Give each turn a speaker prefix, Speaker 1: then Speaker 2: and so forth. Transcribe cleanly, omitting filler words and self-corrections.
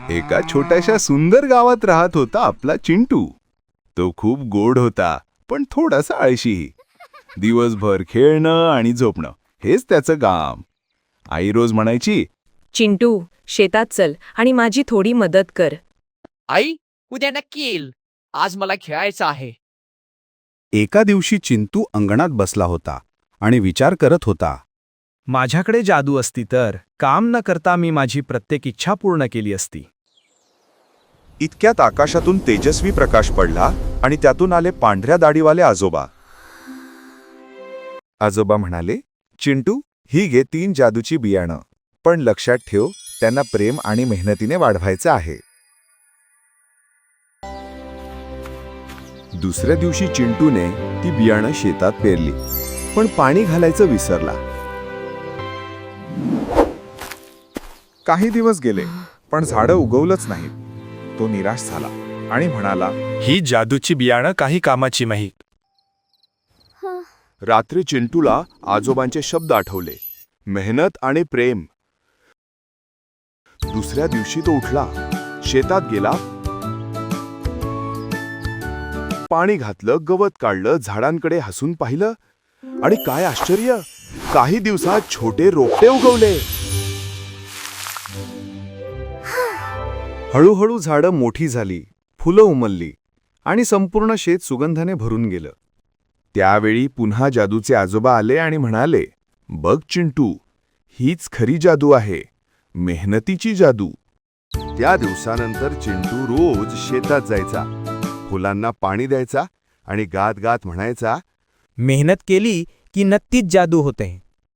Speaker 1: एका छोट्याशा सुंदर गावात राहत होता आपला चिंटू. तो खूप गोड होता, पण थोडासा आळशीही. दिवसभर खेळणं आणि झोपणं हेच त्याचं काम. आई रोज म्हणायची,
Speaker 2: चिंटू, शेतात चल आणि माझी थोडी मदत कर.
Speaker 3: आई, उद्या नक्की येईल. आज मला खेळायचं आहे.
Speaker 4: एका दिवशी चिंटू अंगणात बसला होता आणि विचार करत होता.
Speaker 5: माझ्याकडे जादू असती तर काम न करता मी माझी प्रत्येक इच्छा पूर्ण केली असती.
Speaker 1: इतक्यात आकाशातून तेजस्वी प्रकाश पडला आणि त्यातून आले पांढऱ्या दाढीवाले आजोबा. आजोबा म्हणाले, चिंटू, ही घे 3 जादूची बियाणं, पण लक्षात ठेव, त्यांना प्रेम आणि मेहनतीने वाढवायचं आहे. दुसऱ्या दिवशी चिंटूने ती बियाणं शेतात पेरली, पण पाणी घालायचं विसरला. काही दिवस गेले, पण झाडं उगवलंच नाहीत. तो निराश झाला आणि म्हणाला,
Speaker 5: ही जादूची बियाणं काही कामाची नाहीत.
Speaker 1: रात्री चिंटूला आजोबांचे शब्द आठवले, मेहनत आणि प्रेम. दुसऱ्या दिवशी तो उठला, शेतात गेला, पाणी घातलं, गवत काढलं, झाडांकडे हसून पाहिलं, आणि काय आश्चर्य, काही दिवसात छोटे रोपटे उगवले. हळूहळू झाडं मोठी झाली, फुलं उमलली आणि संपूर्ण शेत सुगंधाने भरून गेलं. त्यावेळी पुन्हा जादूचे आजोबा आले आणि म्हणाले, बघ चिंटू, हीच खरी जादू आहे, मेहनतीची जादू. त्या दिवसानंतर चिंटू रोज शेतात जायचा, फुलांना पाणी द्यायचा आणि गात गात म्हणायचा,
Speaker 6: मेहनत केली की नक्कीच जादू होते.